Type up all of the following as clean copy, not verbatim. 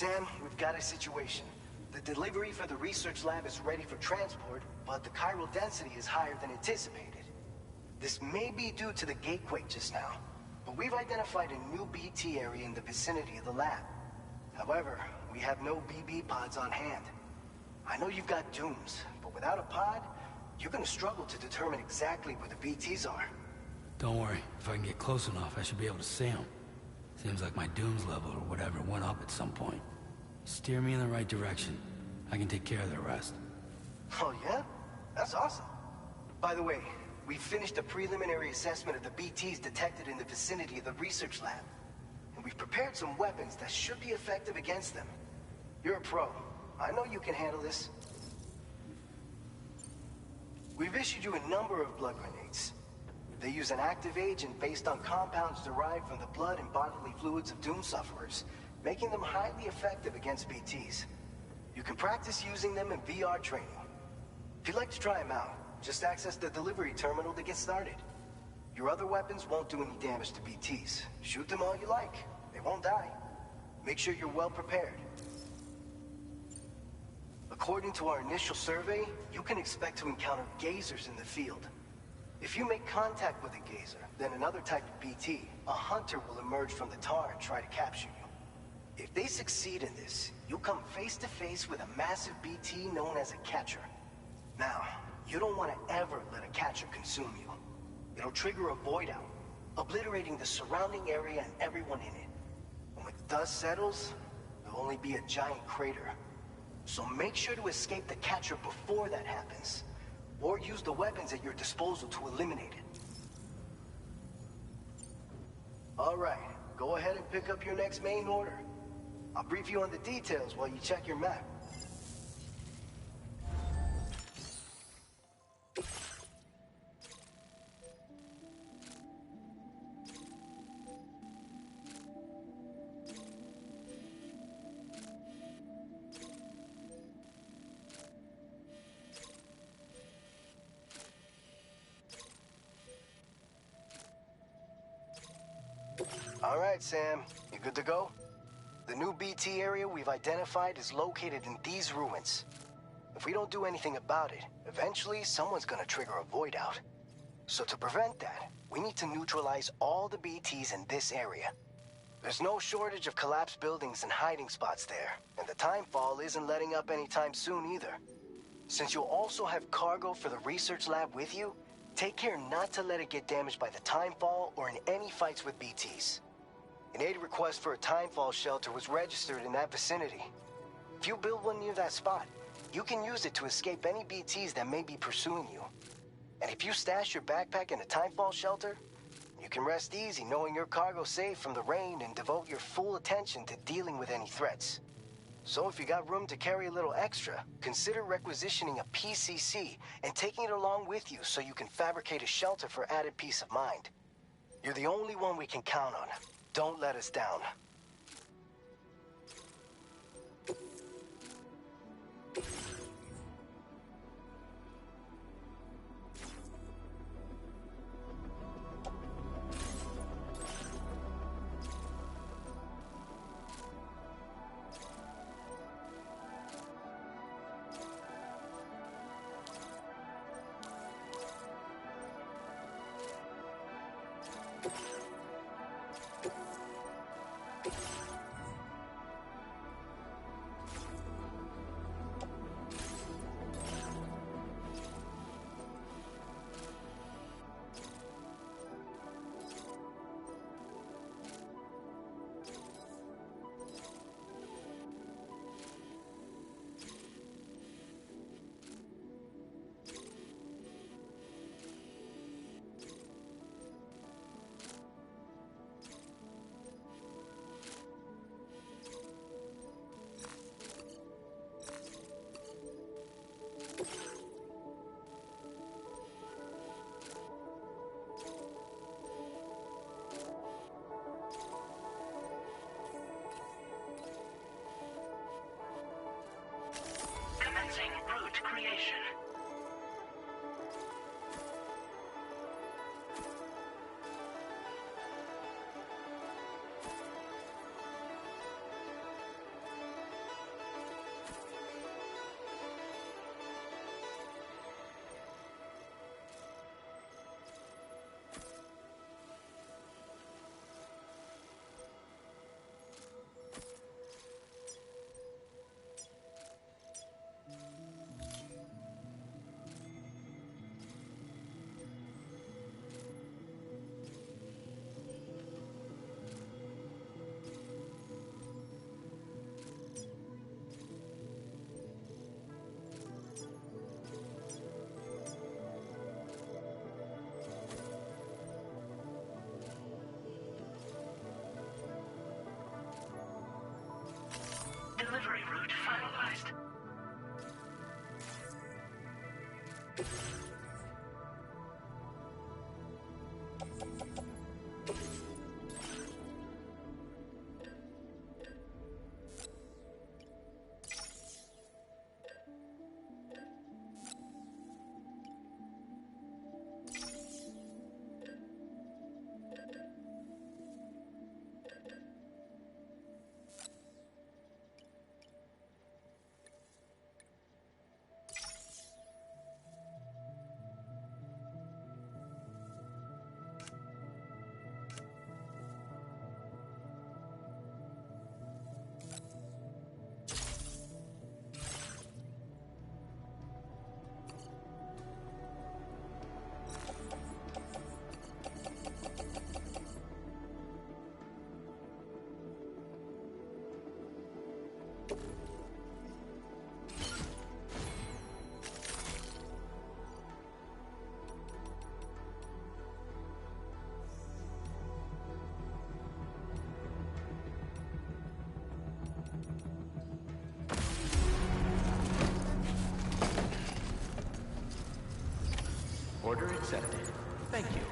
Sam, we've got a situation. The delivery for the research lab is ready for transport, but the chiral density is higher than anticipated. This may be due to the gatequake just now, but we've identified a new BT area in the vicinity of the lab. However, we have no BB pods on hand. I know you've got dooms, but without a pod, you're gonna struggle to determine exactly where the BTs are. Don't worry, if I can get close enough, I should be able to see them. Seems like my dooms level or whatever went up at some point. Steer me in the right direction. I can take care of the rest. Oh yeah? That's awesome. By the way, we finished a preliminary assessment of the BTs detected in the vicinity of the research lab. And we've prepared some weapons that should be effective against them. You're a pro. I know you can handle this. We've issued you a number of blood grenades. They use an active agent based on compounds derived from the blood and bodily fluids of Doom sufferers, making them highly effective against BTs. You can practice using them in VR training. If you'd like to try them out, just access the delivery terminal to get started. Your other weapons won't do any damage to BTs. Shoot them all you like. They won't die. Make sure you're well prepared. According to our initial survey, you can expect to encounter gazers in the field. If you make contact with a gazer, then another type of BT, a hunter will emerge from the tar and try to capture you. If they succeed in this, you'll come face to face with a massive BT known as a catcher. Now, you don't want to ever let a catcher consume you. It'll trigger a void out, obliterating the surrounding area and everyone in it. And when the dust settles, there'll only be a giant crater. So make sure to escape the catcher before that happens, or use the weapons at your disposal to eliminate it. All right, go ahead and pick up your next main order. I'll brief you on the details while you check your map. All right, Sam. You good to go? The new BT area we've identified is located in these ruins. If we don't do anything about it, eventually someone's gonna trigger a void out. So to prevent that, we need to neutralize all the BTs in this area. There's no shortage of collapsed buildings and hiding spots there, and the timefall isn't letting up anytime soon either. Since you'll also have cargo for the research lab with you, take care not to let it get damaged by the timefall or in any fights with BTs. An aid request for a timefall shelter was registered in that vicinity. If you build one near that spot, you can use it to escape any BTs that may be pursuing you. And if you stash your backpack in a timefall shelter, you can rest easy knowing your cargo's safe from the rain and devote your full attention to dealing with any threats. So if you got room to carry a little extra, consider requisitioning a PCC and taking it along with you so you can fabricate a shelter for added peace of mind. You're the only one we can count on. Don't let us down. Commencing route creation. neutralized. Order accepted. Thank you.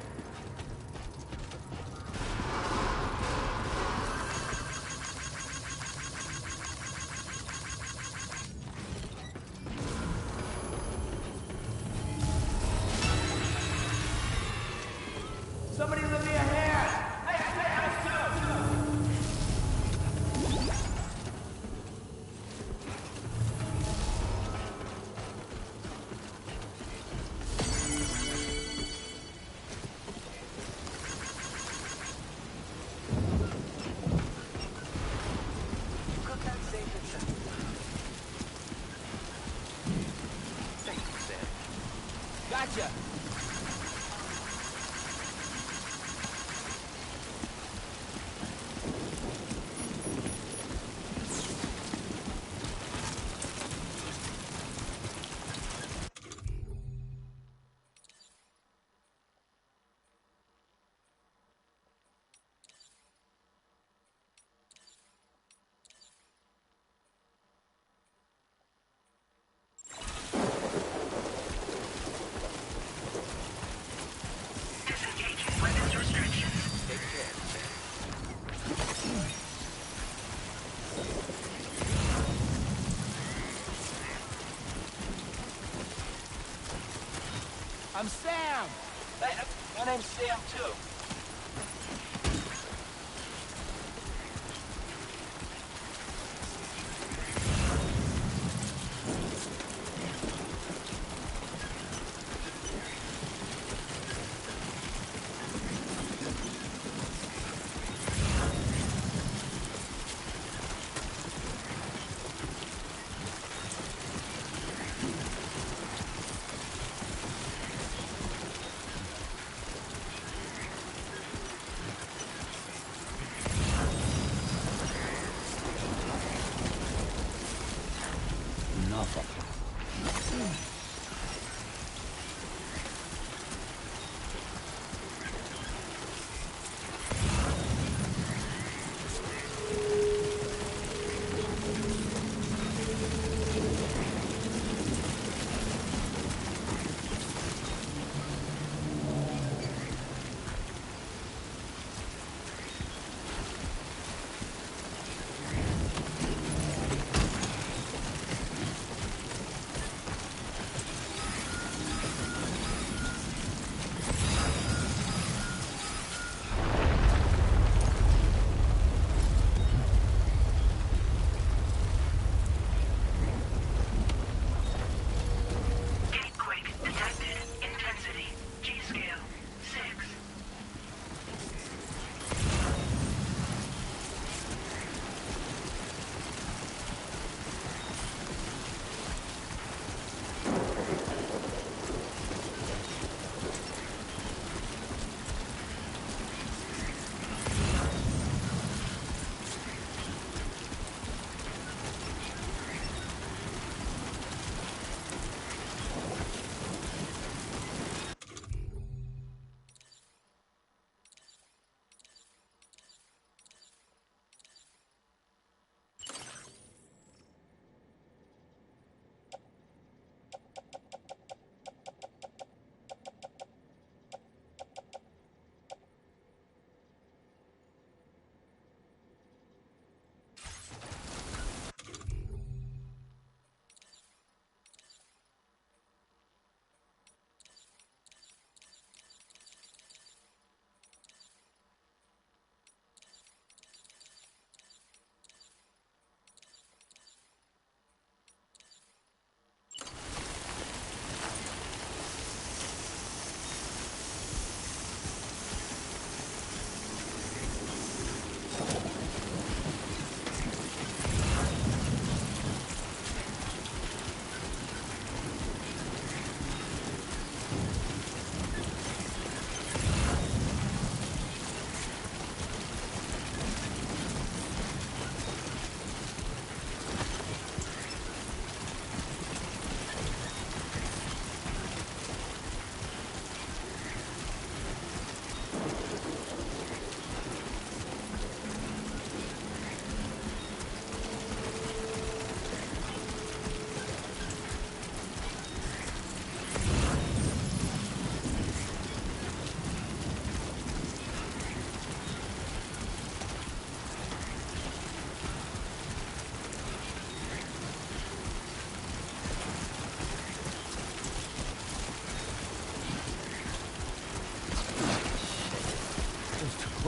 Somebody lend me a hand! Gotcha! Disengaging weapons restrictions. Take care, Sam. I'm Sam! Hey, my name's Sam, too. Nothing.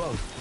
close.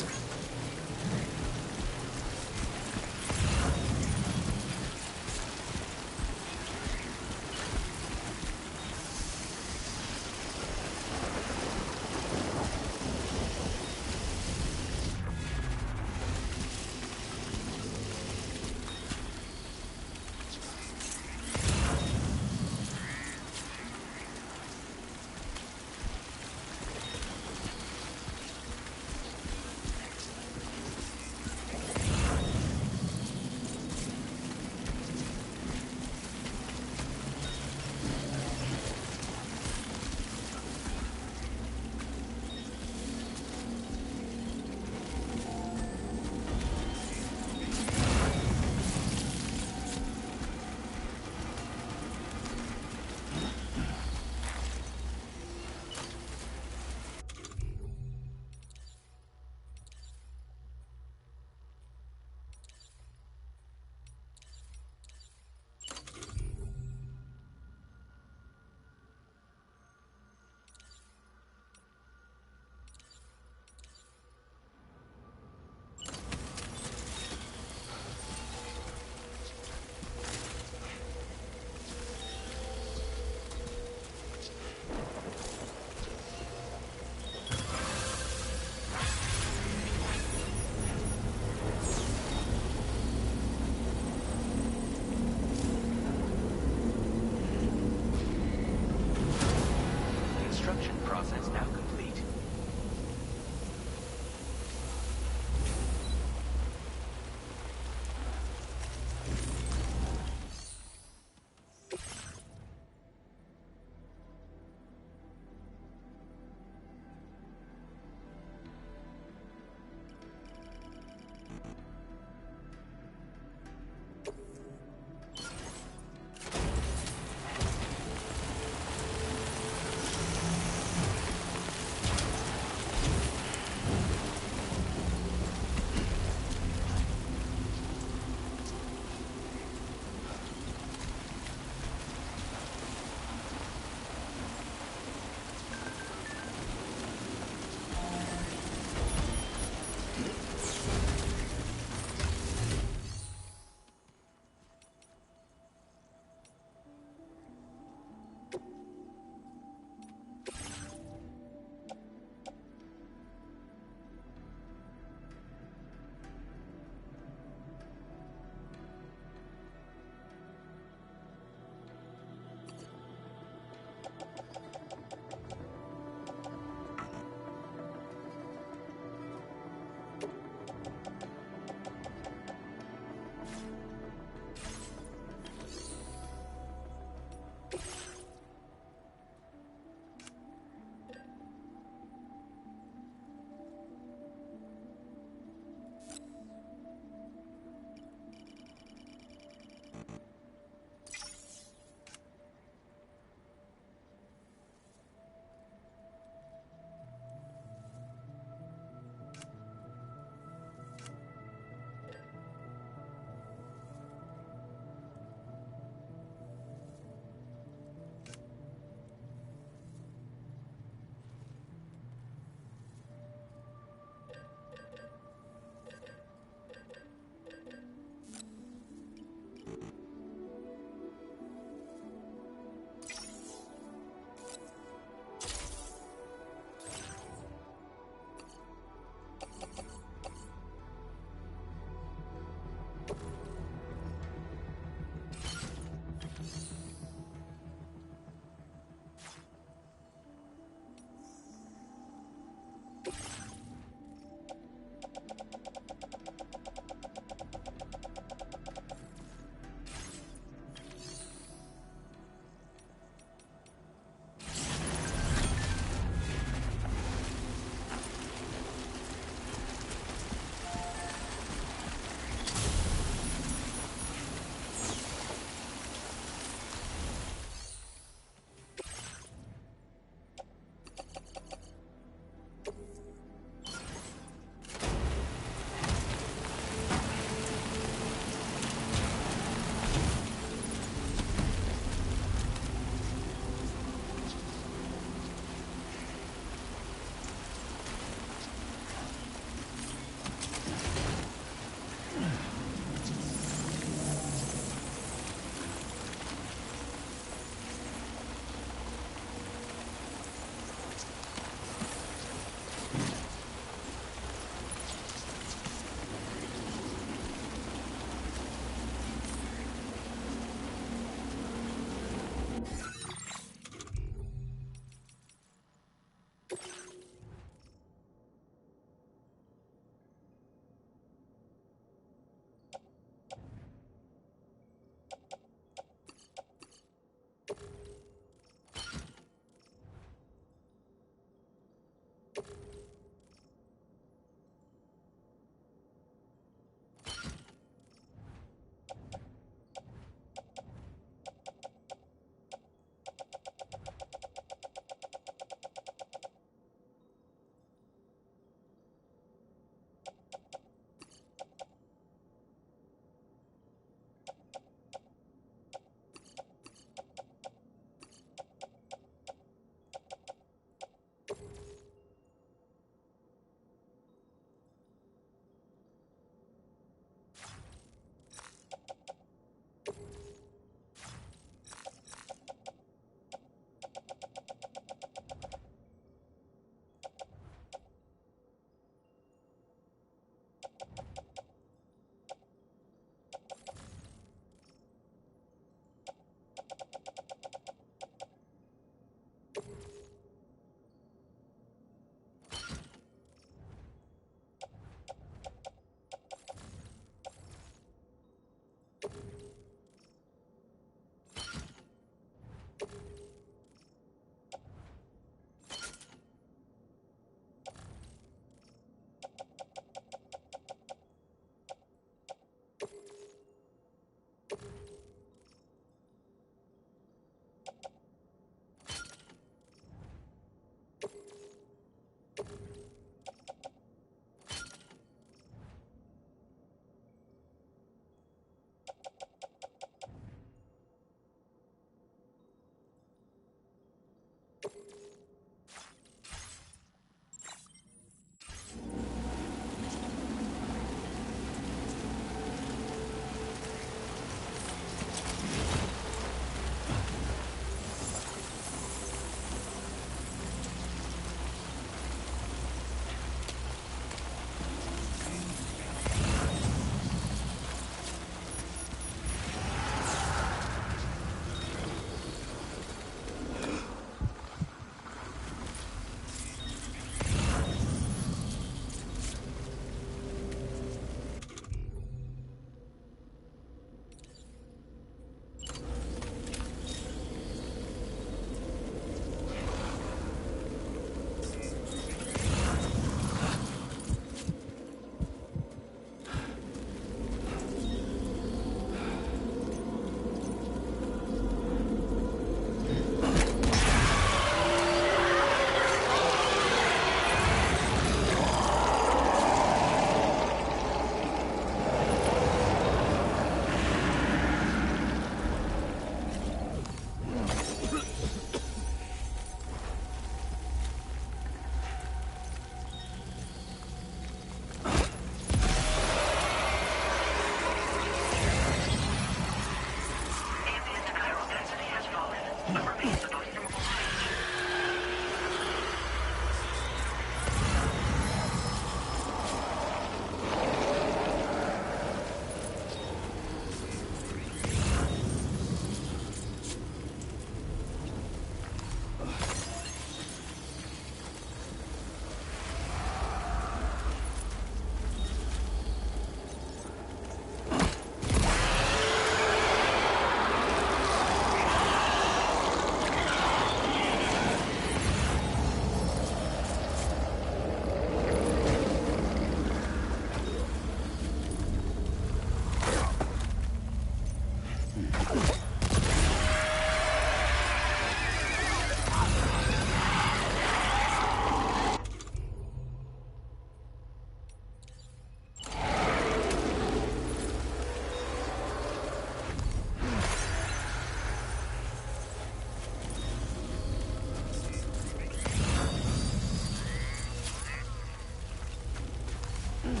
Ambient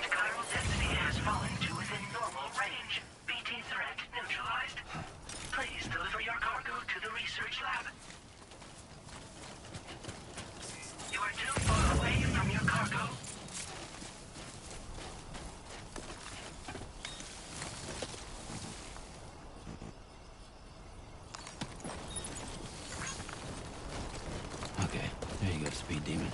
chiral density has fallen to within normal range. BT threat neutralized. Please deliver your cargo to the research lab. You are too far away from your cargo. Okay, there you go, Speed Demon.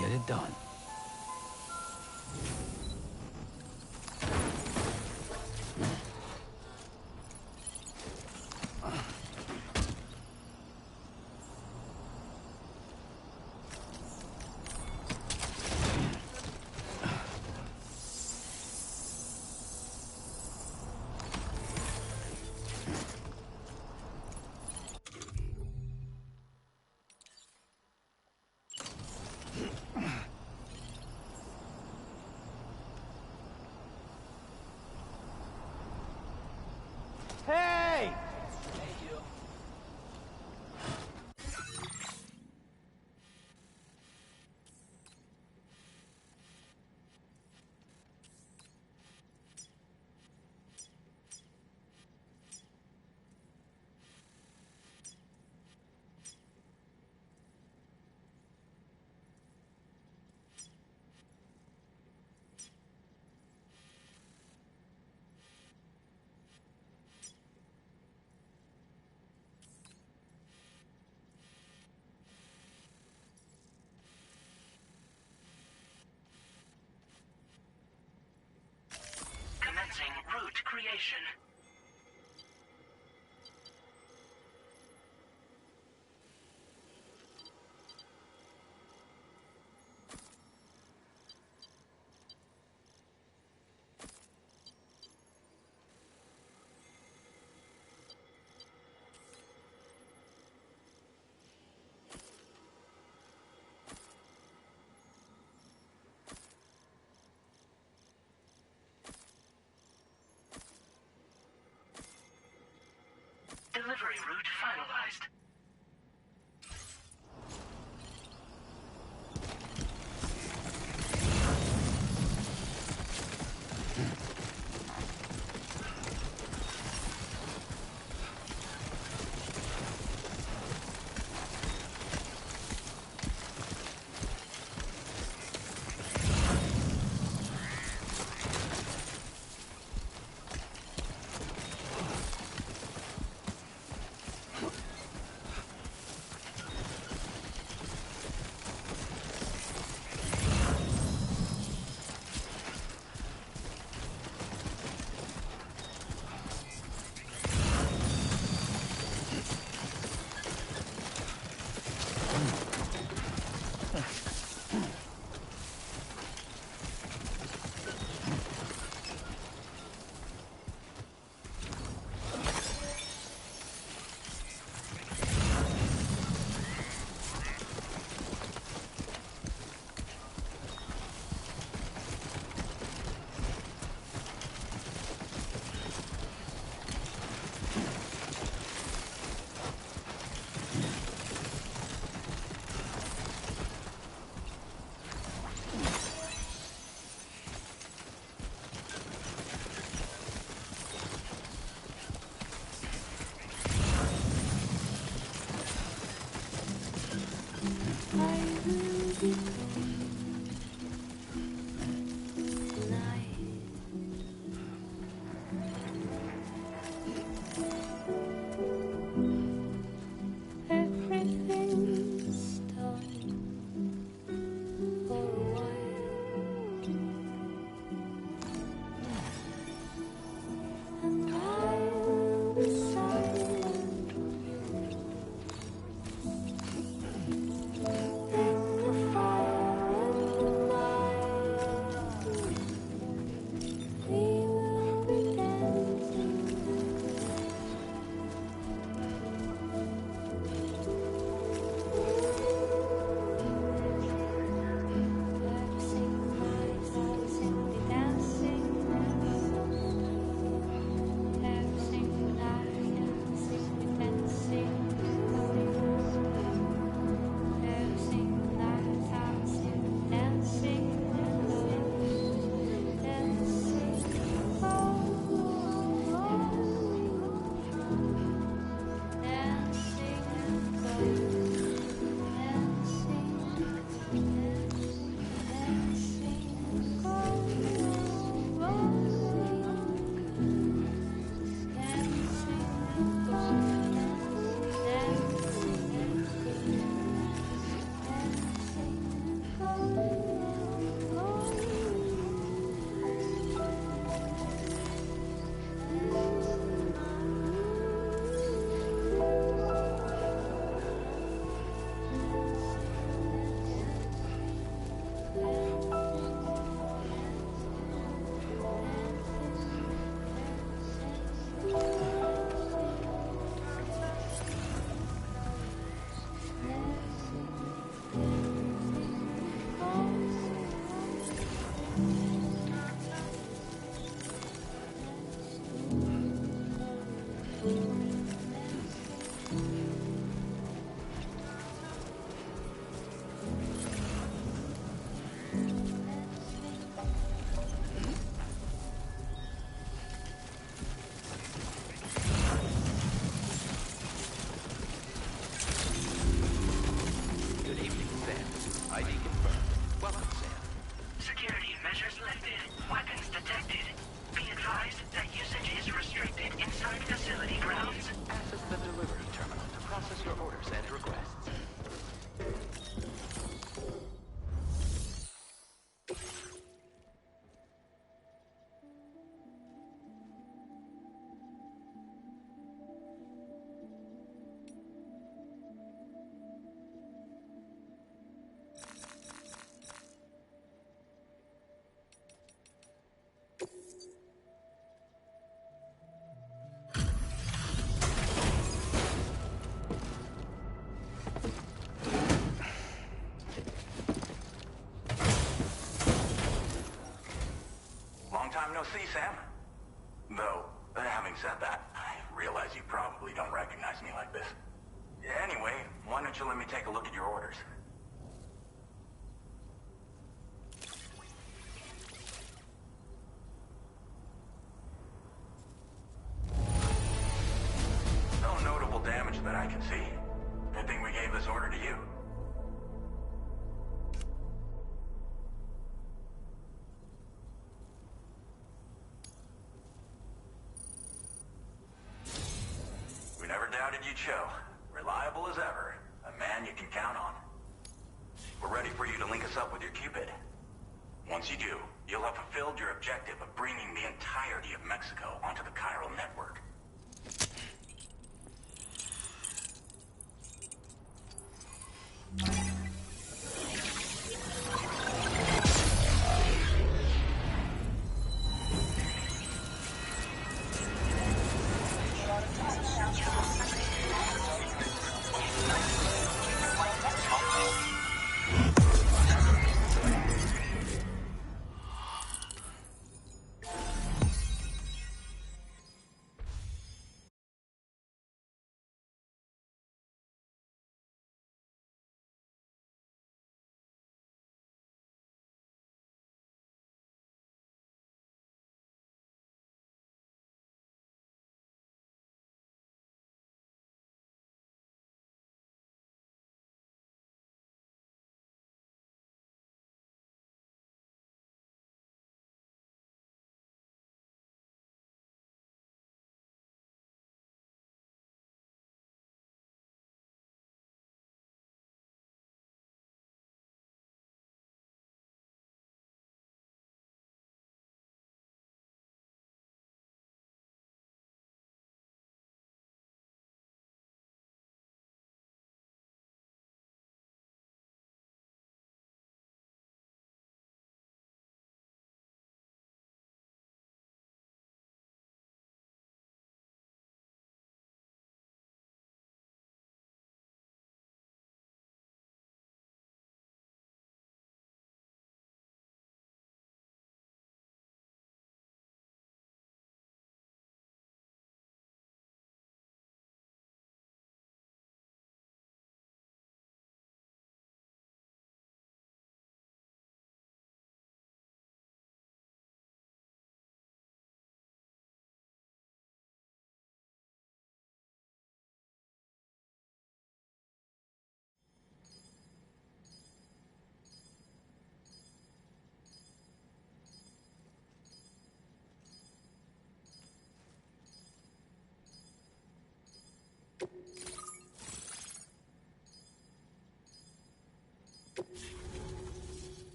Get it done. Hey! Commencing route creation. No see, Sam. Though, having said that, I realize you probably don't recognize me like this. Anyway, why don't you let me take a look at your orders? No notable damage that I can see. Good thing we gave this order to you. Show. Reliable as ever. A man you can count on. We're ready for you to link us up with your Cupid. Once you do, you'll have fulfilled your objective of bringing the entirety of Mexico onto the chiral network.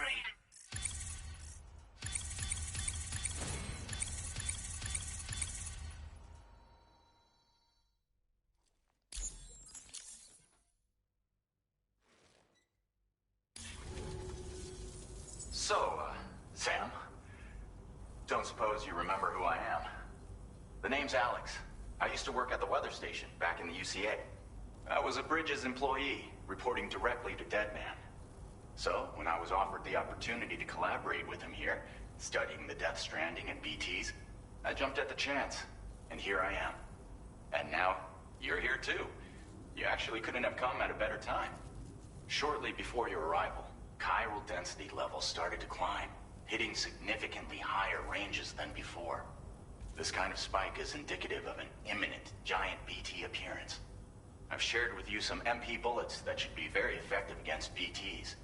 upgrade. So, Sam, don't suppose you remember who I am? The name's Alex. I used to work at the weather station back in the UCA. I was a Bridges employee, reporting directly to Deadman. So, when I was offered the opportunity to collaborate with him here, studying the Death Stranding and BTs, I jumped at the chance, and here I am. And now, you're here too. You actually couldn't have come at a better time. Shortly before your arrival, chiral density levels started to climb, hitting significantly higher ranges than before. This kind of spike is indicative of an imminent giant BT appearance. I've shared with you some MP bullets that should be very effective against BTs.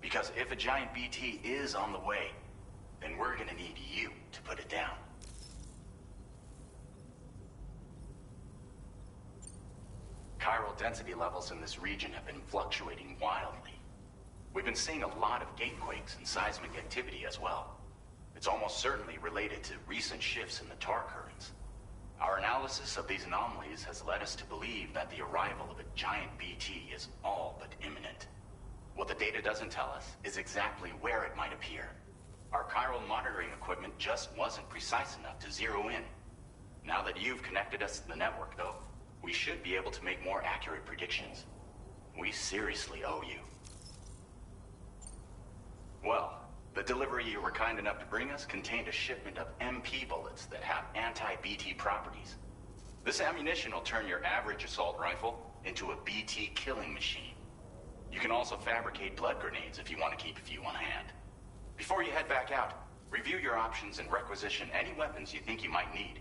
Because if a giant BT is on the way, then we're gonna need you to put it down. Chiral density levels in this region have been fluctuating wildly. We've been seeing a lot of gatequakes and seismic activity as well. It's almost certainly related to recent shifts in the tar currents. Our analysis of these anomalies has led us to believe that the arrival of a giant BT is all but imminent. What the data doesn't tell us is exactly where it might appear. Our chiral monitoring equipment just wasn't precise enough to zero in. Now that you've connected us to the network, though, we should be able to make more accurate predictions. We seriously owe you. Well, the delivery you were kind enough to bring us contained a shipment of MP bullets that have anti-BT properties. This ammunition will turn your average assault rifle into a BT killing machine. You can also fabricate blood grenades if you want to keep a few on hand. Before you head back out, review your options and requisition any weapons you think you might need.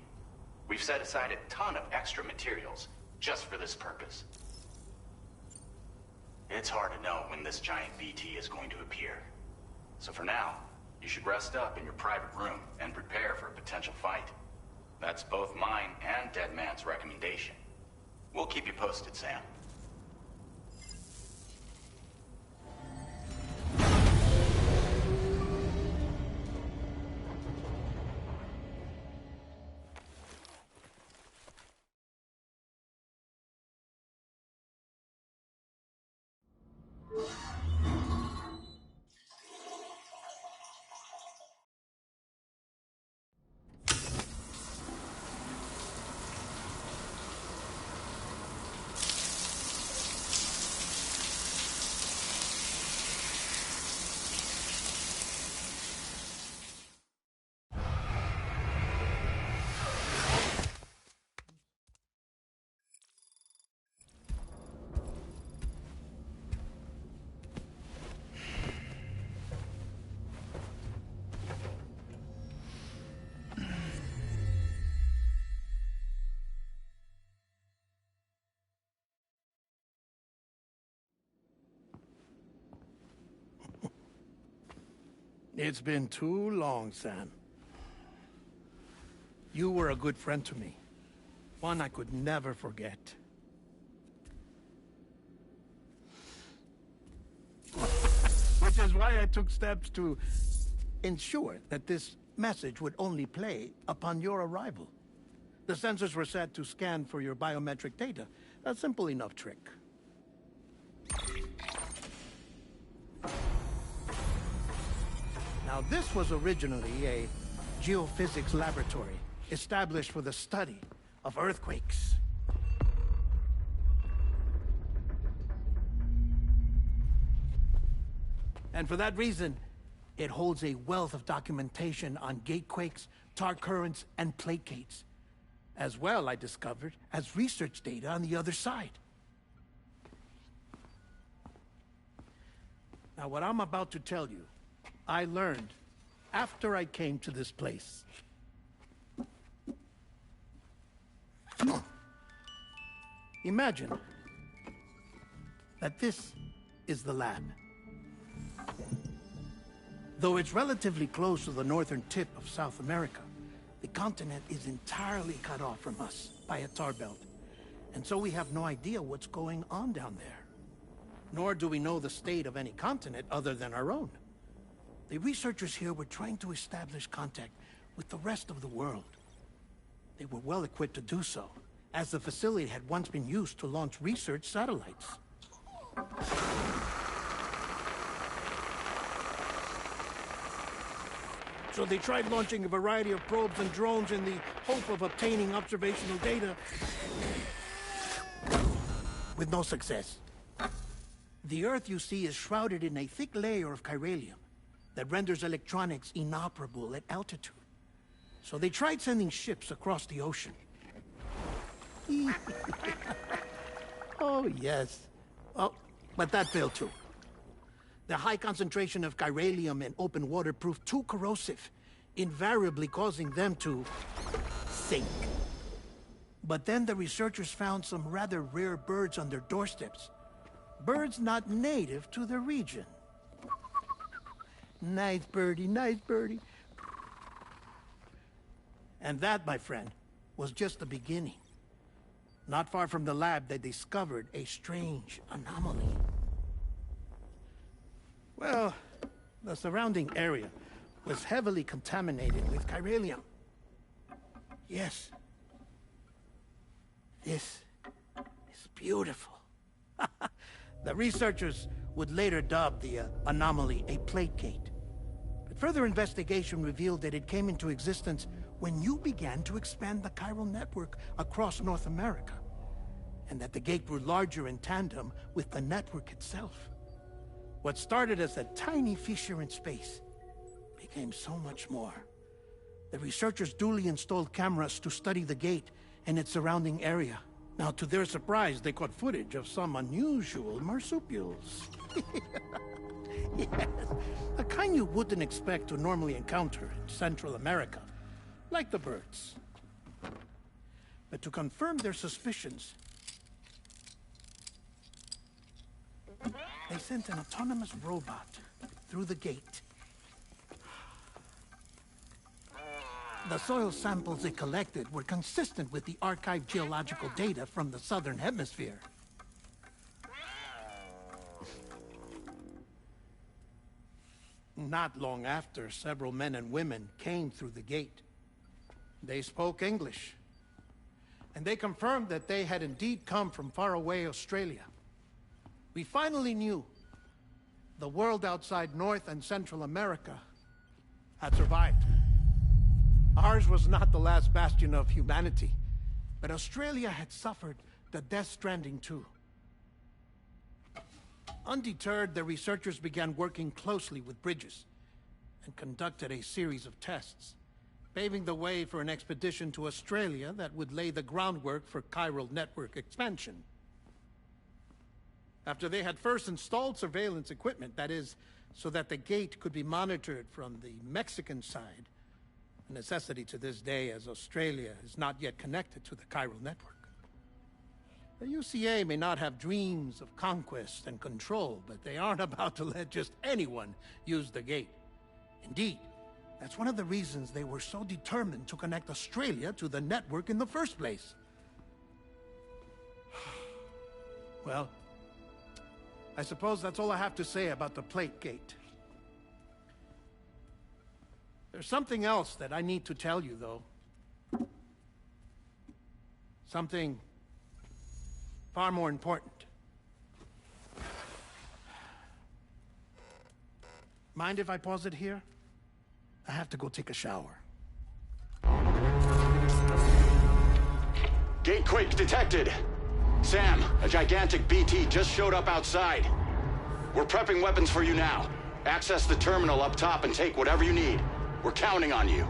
We've set aside a ton of extra materials just for this purpose. It's hard to know when this giant BT is going to appear. So for now, you should rest up in your private room and prepare for a potential fight. That's both mine and Deadman's recommendation. We'll keep you posted, Sam. It's been too long, Sam. You were a good friend to me. One I could never forget. Which is why I took steps to ensure that this message would only play upon your arrival. The sensors were set to scan for your biometric data. A simple enough trick. Now, this was originally a geophysics laboratory established for the study of earthquakes. And for that reason, it holds a wealth of documentation on gatequakes, tar currents, and placates. As well, I discovered, as research data on the other side. Now, what I'm about to tell you, I learned after I came to this place. Imagine that this is the lab. Though it's relatively close to the northern tip of South America, the continent is entirely cut off from us by a tar belt. And so we have no idea what's going on down there. Nor do we know the state of any continent other than our own. The researchers here were trying to establish contact with the rest of the world. They were well equipped to do so, as the facility had once been used to launch research satellites. So they tried launching a variety of probes and drones in the hope of obtaining observational data, with no success. The Earth, you see, is shrouded in a thick layer of chiralium that renders electronics inoperable at altitude. So they tried sending ships across the ocean. Oh, yes. Oh, but that failed too. The high concentration of chiralium in open water proved too corrosive, invariably causing them to sink. But then the researchers found some rather rare birds on their doorsteps. Birds not native to the region. Nice birdie, nice birdie. And that, my friend, was just the beginning. Not far from the lab, they discovered a strange anomaly. Well, the surrounding area was heavily contaminated with chiralium. Yes. This is beautiful. The researchers would later dub the anomaly a plate gate. But further investigation revealed that it came into existence when you began to expand the chiral network across North America, and that the gate grew larger in tandem with the network itself. What started as a tiny fissure in space became so much more. The researchers duly installed cameras to study the gate and its surrounding area. Now, to their surprise, they caught footage of some unusual marsupials. Yes, a kind you wouldn't expect to normally encounter in Central America, like the birds. But to confirm their suspicions, they sent an autonomous robot through the gate. The soil samples it collected were consistent with the archived geological data from the southern hemisphere. Not long after, several men and women came through the gate. They spoke English, and they confirmed that they had indeed come from faraway Australia. We finally knew the world outside North and Central America had survived. Ours was not the last bastion of humanity, but Australia had suffered the Death Stranding too. Undeterred, the researchers began working closely with Bridges and conducted a series of tests, paving the way for an expedition to Australia that would lay the groundwork for chiral network expansion. After they had first installed surveillance equipment, that is, so that the gate could be monitored from the Mexican side, a necessity to this day as Australia is not yet connected to the chiral network. The UCA may not have dreams of conquest and control, but they aren't about to let just anyone use the gate. Indeed, that's one of the reasons they were so determined to connect Australia to the network in the first place. Well, I suppose that's all I have to say about the plate gate. There's something else that I need to tell you, though. Something far more important. Mind if I pause it here? I have to go take a shower. Gate quake detected. Sam, a gigantic BT just showed up outside. We're prepping weapons for you now. Access the terminal up top and take whatever you need. We're counting on you.